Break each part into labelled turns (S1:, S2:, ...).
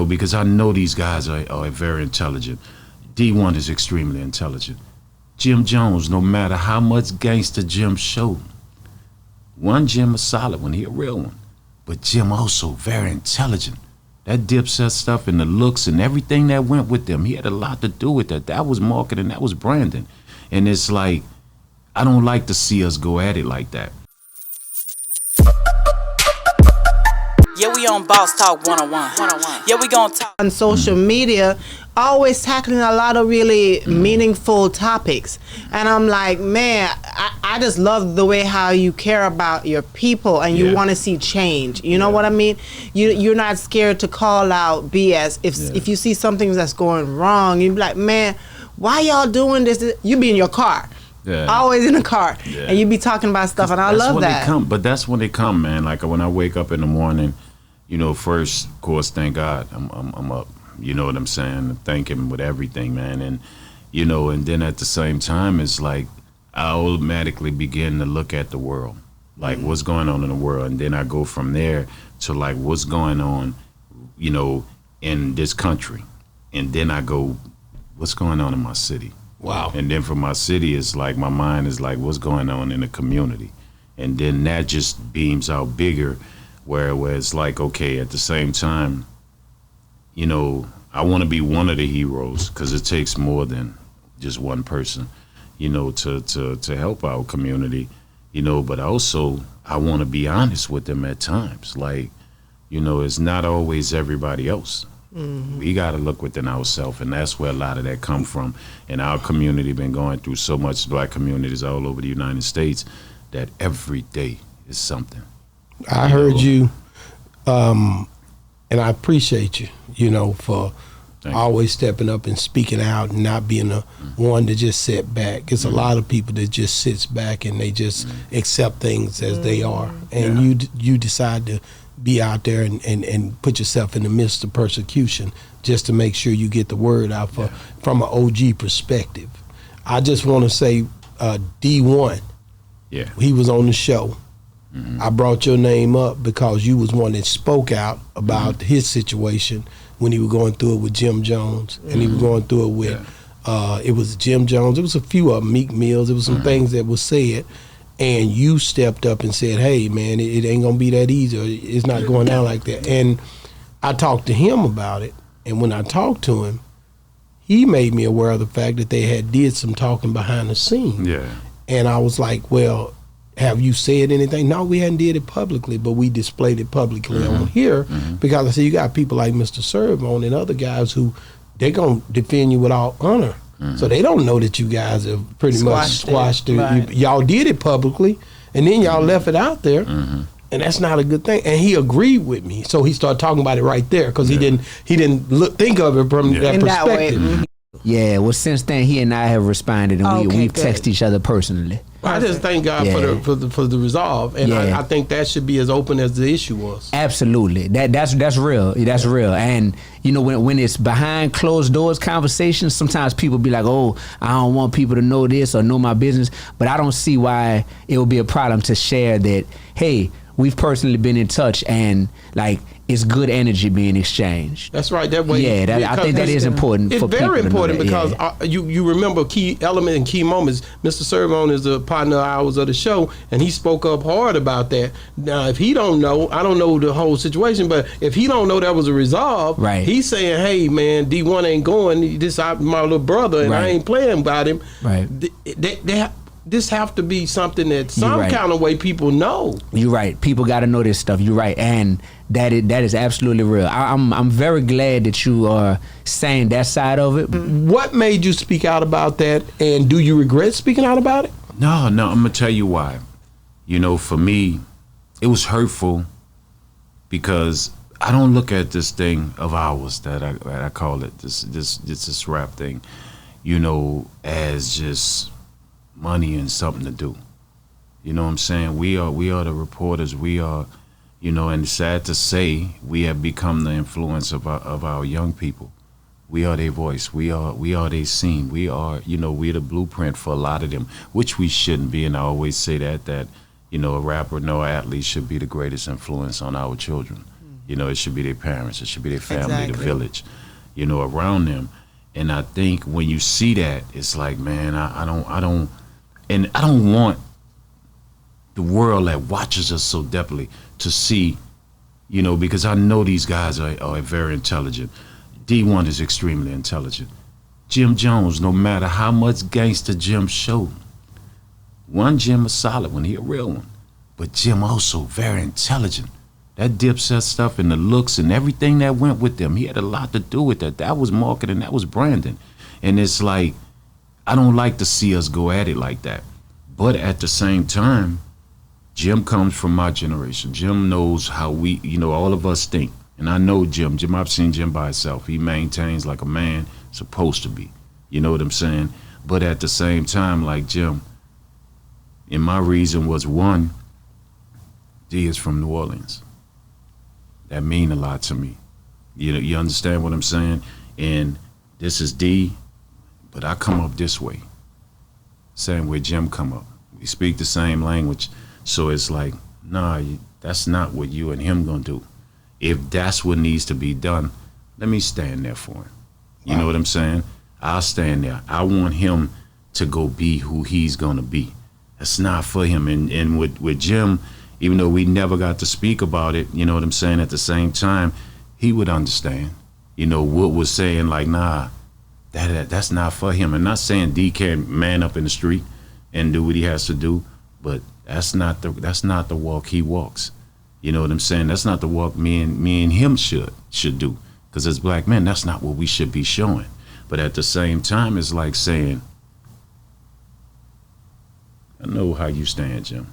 S1: because I know these guys are very intelligent. D1 is extremely intelligent. Jim Jones, no matter how much gangster Jim showed, Jim a solid one, he a real one. But Jim also very intelligent. That Dipset stuff and the looks and everything that went with them, he had a lot to do with that. That was marketing, that was branding. And it's like, I don't like to see us go at it like that.
S2: Yeah, we on Boss Talk 101. Yeah, we gonna talk
S3: on social media, always tackling a lot of really meaningful topics. And I'm like, man, I just love the way how you care about your people and you want to see change. You know what I mean? You're not scared to call out BS. If you see something that's going wrong, you be like, man, why y'all doing this? You be in your car. Yeah. Always in the car. Yeah. And you be talking about stuff, and I love that.
S1: But that's when they come, man. Like when I wake up in the morning, first, of course, thank God I'm up. You know what I'm saying? Thank him with everything, man. And, and then at the same time, it's like I automatically begin to look at the world, like what's going on in the world. And then I go from there to like what's going on, in this country. And then I go, what's going on in my city? Wow. And then for my city, it's like my mind is like, what's going on in the community? And then that just beams out bigger, where it's like, okay, at the same time, I want to be one of the heroes, because it takes more than just one person, to help our community, but also I want to be honest with them at times. Like, it's not always everybody else. Mm-hmm. We got to look within ourselves, and that's where a lot of that come from. And our community been going through so much, black communities all over the United States, that every day is something.
S4: I heard you, and I appreciate you, for always stepping up and speaking out and not being the one to just sit back. It's a lot of people that just sits back and they just accept things as they are. And you decide to be out there and put yourself in the midst of persecution just to make sure you get the word out from an OG perspective. I just want to say D1, he was on the show. Mm-hmm. I brought your name up because you was one that spoke out about his situation when he was going through it with Jim Jones, and he was going through it with, it was Jim Jones. It was a few of them, Meek Mills. It was some things that was said, and you stepped up and said, hey, man, it ain't going to be that easy. Or it's not going down like that. And I talked to him about it, and when I talked to him, he made me aware of the fact that they had did some talking behind the scene. Yeah. And I was like, well, have you said anything? No, we hadn't did it publicly, but we displayed it publicly on here because I said you got people like Mr. Serv on and other guys who they're going to defend you with all honor. So they don't know that you guys have pretty much squashed it. Right. Y'all did it publicly, and then y'all left it out there, and that's not a good thing. And he agreed with me, so he started talking about it right there because he didn't think of it from that perspective.
S5: Yeah, well, since then he and I have responded, and we've texted each other personally.
S4: I just thank God for the resolve, and I think that should be as open as the issue was.
S5: Absolutely, that's real. That's real. And when it's behind closed doors conversations, sometimes people be like, "Oh, I don't want people to know this or know my business," but I don't see why it would be a problem to share that. Hey, we've personally been in touch, and like it's good energy being exchanged.
S4: That's right. That way,
S5: I think that is important.
S4: It's
S5: for
S4: very
S5: people
S4: important
S5: to know
S4: because you remember key element and key moments. Mr. Serv is a partner of ours of the show, and he spoke up hard about that. Now, if he don't know, I don't know the whole situation, but if he don't know that was a resolve, he's saying, "Hey, man, D1 ain't going. This my little brother, and I ain't playing about him." Right. This have to be something that some kind of way people know.
S5: You're right. People got to know this stuff. You're right, and that is absolutely real. I'm very glad that you are saying that side of it.
S4: What made you speak out about that, and do you regret speaking out about it?
S1: No. I'm gonna tell you why. For me, it was hurtful because I don't look at this thing of ours that I call it this rap thing, as just money and something to do. You know what I'm saying? We are the reporters. We are, and it's sad to say, we have become the influence of our young people. We are their voice. We are their scene. We are, we're the blueprint for a lot of them, which we shouldn't be. And I always say that a rapper, no athlete should be the greatest influence on our children. You know, it should be their parents, it should be their family, the
S3: Exactly.
S1: village, you know, around them. And I think when you see that, it's like, man, I don't want the world that watches us so deeply to see, you know, because I know these guys are very intelligent. DEE-1 is extremely intelligent. Jim Jones, no matter how much gangster Jim showed, one, Jim is solid one, he a real one. But Jim also very intelligent. That Dipset stuff and the looks and everything that went with them, he had a lot to do with that. That was marketing, that was branding. And it's like, I don't like to see us go at it like that. But at the same time, Jim comes from my generation. Jim knows how we, you know, all of us think. And I know Jim. I've seen Jim by himself. He maintains like a man supposed to be. You know what I'm saying? But at the same time, like Jim, and my reason was, one, D is from New Orleans. That mean a lot to me. You know, you understand what I'm saying? And this is D, but I come up this way. Same way Jim come up. We speak the same language. So it's like, nah, that's not what you and him gonna do. If that's what needs to be done, let me stand there for him. You know what I'm saying? I'll stand there. I want him to go be who he's gonna be. That's not for him. And with Jim, even though we never got to speak about it, you know what I'm saying, at the same time, he would understand. You know, what was saying like, nah, that's not for him. And not saying D can't man up in the street and do what he has to do, but that's not the walk he walks. You know what I'm saying? That's not the walk me and him should do. Because as black men, that's not what we should be showing. But at the same time, it's like saying, I know how you stand, Jim.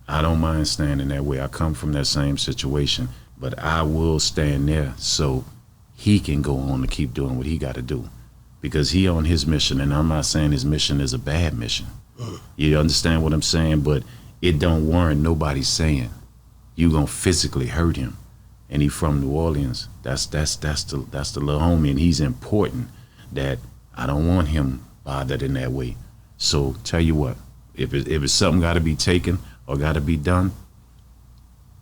S1: I don't mind standing that way. I come from that same situation, but I will stand there so he can go on to keep doing what he got to do, because he on his mission. And I'm not saying his mission is a bad mission. You understand what I'm saying? But it don't warrant nobody saying you gonna physically hurt him. And he from New Orleans. That's the little homie, and he's important. That I don't want him bothered in that way. So tell you what, if it's something got to be taken or got to be done,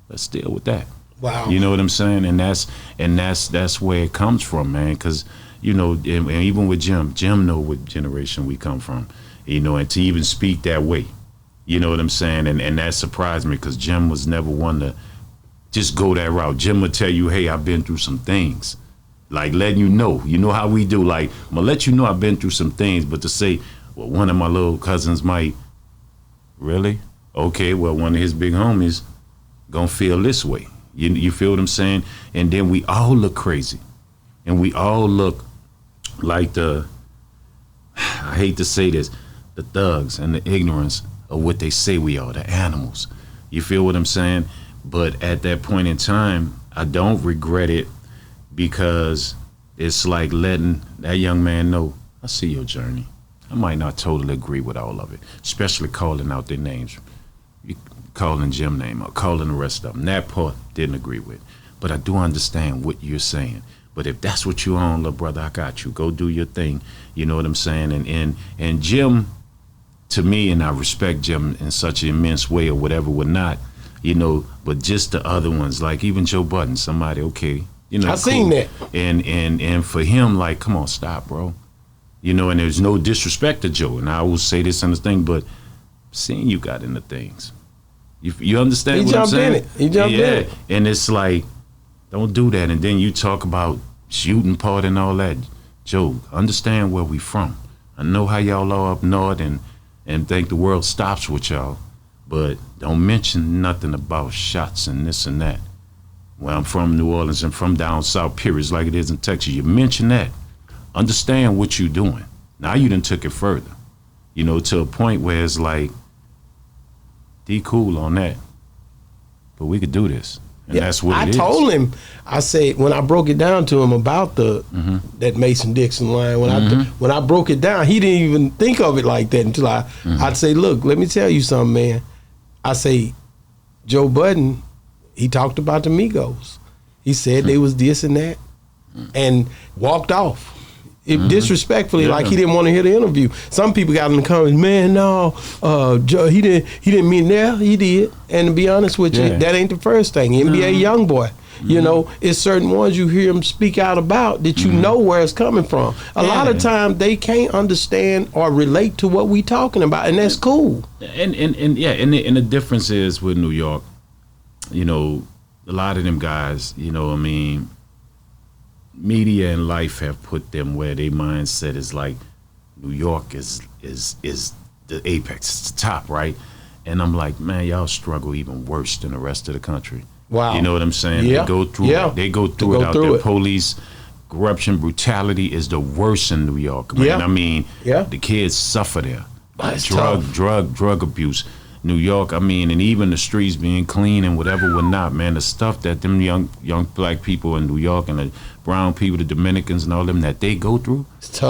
S1: let's deal with that.
S4: Wow.
S1: You know what I'm saying? And that's where it comes from, man. Because you know, and even with Jim know what generation we come from. You know, and to even speak that way, you know what I'm saying? And that surprised me, because Jim was never one to just go that route. Jim would tell you, hey, I've been through some things. Like letting you know how we do. Like, I'm gonna let you know I've been through some things, but to say, well, one of my little cousins might, really? Okay, well, one of his big homies gonna feel this way. You feel what I'm saying? And then we all look crazy. And we all look like I hate to say this, the thugs and the ignorance of what they say we are, the animals. You feel what I'm saying? But at that point in time, I don't regret it, because it's like letting that young man know, I see your journey. I might not totally agree with all of it, especially calling out their names. You calling Jim name out, calling the rest of them. That part didn't agree with. But I do understand what you're saying. But if that's what you on, little brother, I got you. Go do your thing. You know what I'm saying? And Jim, to me, and I respect Jim in such an immense way or whatever, would not, you know, but just the other ones, like even Joe Budden, somebody, okay. You know,
S4: I seen that.
S1: And for him, like, come on, stop, bro. You know, and there's no disrespect to Joe, and I will say this in the thing, but seeing you got into things. You understand what I'm saying?
S4: He jumped in it.
S1: And it's like, don't do that. And then you talk about shooting part and all that. Joe, understand where we from. I know how y'all are up north and think the world stops with y'all, but don't mention nothing about shots and this and that. Well, I'm from New Orleans and from down south, periods like it is in Texas. You mention that. Understand what you're doing. Now you done took it further, you know, to a point where it's like, D cool on that, but we could do this. And that's what it is.
S4: I told him, I said, when I broke it down to him about that Mason-Dixon line, when I broke it down, he didn't even think of it like that until I'd say, look, let me tell you something, man. I say, Joe Budden, he talked about the Migos. He said they was this and that, and walked off. Disrespectfully, like he didn't want to hear the interview. Some people got in the comments, man, no, Joe, he didn't mean that. He did. And to be honest with you, that ain't the first thing. NBA young boy, You know, it's certain ones you hear them speak out about that you know where it's coming from. A lot of times they can't understand or relate to what we talking about, and that's cool.
S1: And the difference is with New York, you know, a lot of them guys, you know, I mean, media and life have put them where their mindset is like New York is the apex, it's the top, right? And I'm like, man, y'all struggle even worse than the rest of the country.
S4: Wow.
S1: You know what I'm saying?
S4: Yeah.
S1: They go through it. They go through it out there. Police corruption, brutality is the worst in New York, man.
S4: Yeah.
S1: I mean,
S4: Yeah.
S1: the kids suffer there.
S4: That's
S1: Drug abuse. New York, I mean, and even the streets being clean and whatever whatnot, man, the stuff that them young black people in New York and the brown people, the Dominicans and all them that they go through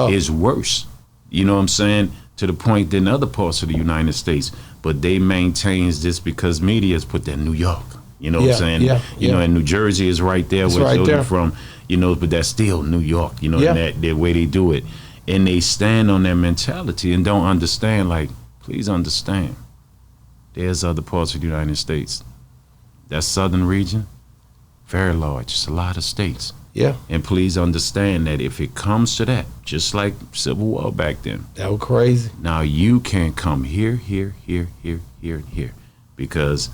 S1: is worse. You know what I'm saying? To the point than other parts of the United States. But they maintains this because media has put that in New York. You know what I'm saying? You know, and New Jersey is right there where they're from, you know, but that's still New York, you know, and that the way they do it. And they stand on their mentality and don't understand, like, please understand. There's other parts of the United States. That southern region, very large. It's a lot of states.
S4: Yeah.
S1: And please understand that if it comes to that, just like Civil War back then.
S4: That was crazy.
S1: Now you can't come here, and here. Because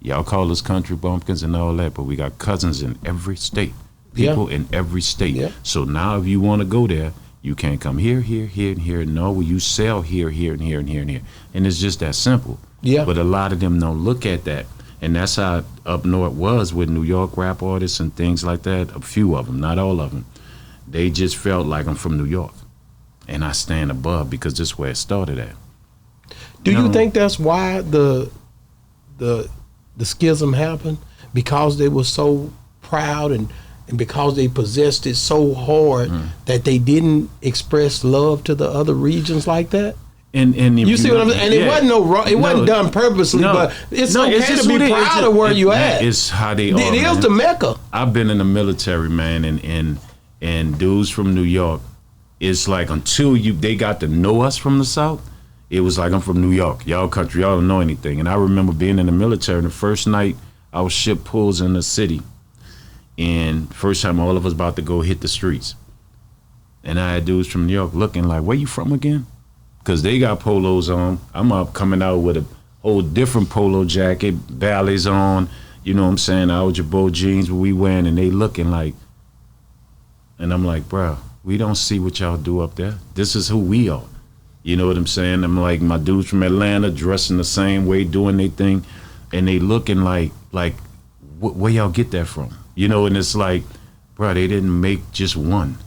S1: y'all call us country bumpkins and all that, but we got cousins in every state. People in every state.
S4: Yeah.
S1: So now if you want to go there, you can't come here, and here. No, well, you sell here, and here. And it's just that simple.
S4: Yeah.
S1: But a lot of them don't look at that. And that's how up north was with New York rap artists and things like that. A few of them, not all of them. They just felt like I'm from New York. And I stand above because this is where it started at.
S4: Do you think that's why the schism happened? Because they were so proud and because they possessed it so hard that they didn't express love to the other regions like that?
S1: And
S4: you see what I'm saying? And it wasn't wasn't done purposely, but it's okay to be proud of where you at.
S1: It's how they are.
S4: It is the Mecca.
S1: I've been in the military, man, and dudes from New York, it's like until they got to know us from the South, it was like I'm from New York. Y'all country, y'all don't know anything. And I remember being in the military, and the first night our ship pulls in the city, and first time all of us about to go hit the streets. And I had dudes from New York looking like, where you from again? Because they got polos on. I'm up coming out with a whole different polo jacket, ballets on, you know what I'm saying, Algebra jeans we wearing, and they looking like, and I'm like, bro, we don't see what y'all do up there. This is who we are. You know what I'm saying? I'm like, my dudes from Atlanta dressing the same way, doing their thing, and they looking like where y'all get that from? You know, and it's like, bro, they didn't make just one.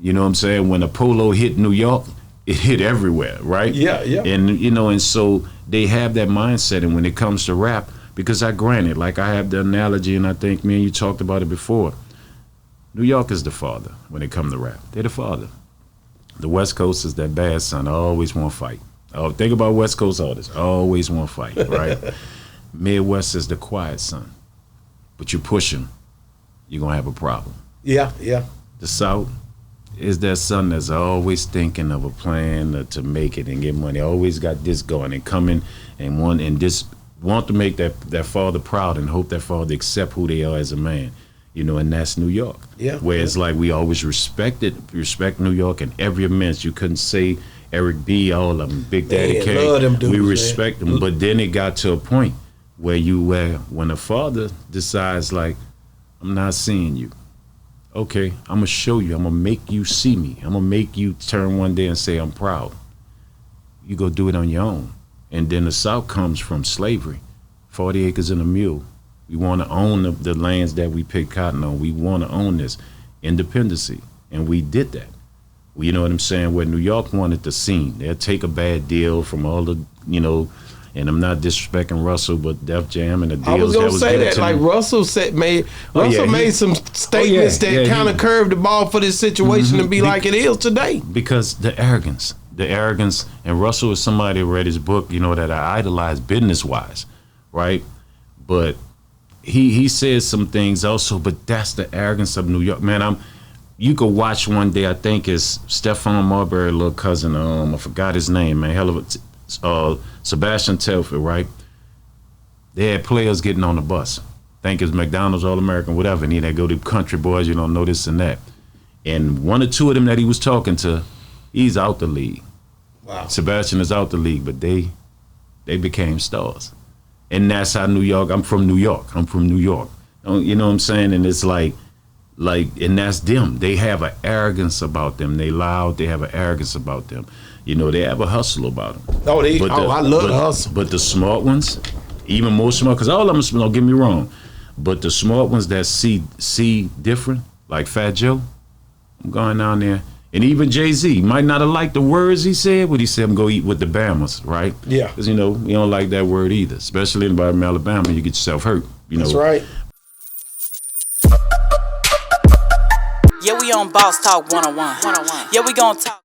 S1: You know what I'm saying? When a polo hit New York, it hit everywhere, right?
S4: Yeah.
S1: And, you know, and so they have that mindset. And when it comes to rap, because I granted, like I have the analogy, and I think me and you talked about it before, New York is the father when it comes to rap. They're the father. The West Coast is that bad son. I always want to fight. Oh, think about West Coast artists. I always want to fight, right? Midwest is the quiet son. But you push him, you're going to have a problem.
S4: Yeah.
S1: The South is that son that's always thinking of a plan to make it and get money. Always got this going and coming and want to make that father proud and hope that father accept who they are as a man. You know, and that's New York.
S4: Yeah.
S1: Where it's like we always respect New York in every immense. You couldn't say Eric B, all of them, Big Daddy K.
S4: Love them dudes,
S1: we respect them. But then it got to a point where when a father decides like, I'm not seeing you. Okay, I'm gonna show you. I'm gonna make you see me. I'm gonna make you turn one day and say I'm proud. You go do it on your own. And then the South comes from slavery, 40 acres and a mule. We want to own the lands that we pick cotton on. We want to own this independency, and we did that. You know what I'm saying? Where New York wanted the scene, they'll take a bad deal from all the, you know. And I'm not disrespecting Russell, but Def Jam and the deals
S4: I was gonna say that, like
S1: them.
S4: Russell made some statements that kind of curved the ball for this situation to be like it is today.
S1: Because the arrogance, and Russell is somebody who read his book, you know, that I idolize business wise, right? But he says some things also, but that's the arrogance of New York, man. You could watch one day. I think it's Stephon Marbury, little cousin. I forgot his name, man. Hell of a. Sebastian Telford, right? They had players getting on the bus. think it's McDonald's All-American, whatever, and then they go to country boys, you don't know this and that. And one or two of them that he was talking to, he's out the league.
S4: Wow.
S1: Sebastian is out the league, but they became stars. And that's how New York, I'm from New York. You know what I'm saying? And it's like, and that's them. They have an arrogance about them. They loud, they have an arrogance about them. You know, they have a hustle about them.
S4: I love the hustle.
S1: But the smart ones, even more smart, because all of them, don't get me wrong, but the smart ones that see different, like Fat Joe, I'm going down there. And even Jay-Z might not have liked the words he said, but he said, I'm going to eat with the Bamas, right?
S4: Yeah.
S1: Because, you know, you don't like that word either, especially in Alabama, you get yourself hurt. You know.
S4: That's right.
S2: Yeah, we on Boss Talk 101. Yeah, we gonna talk.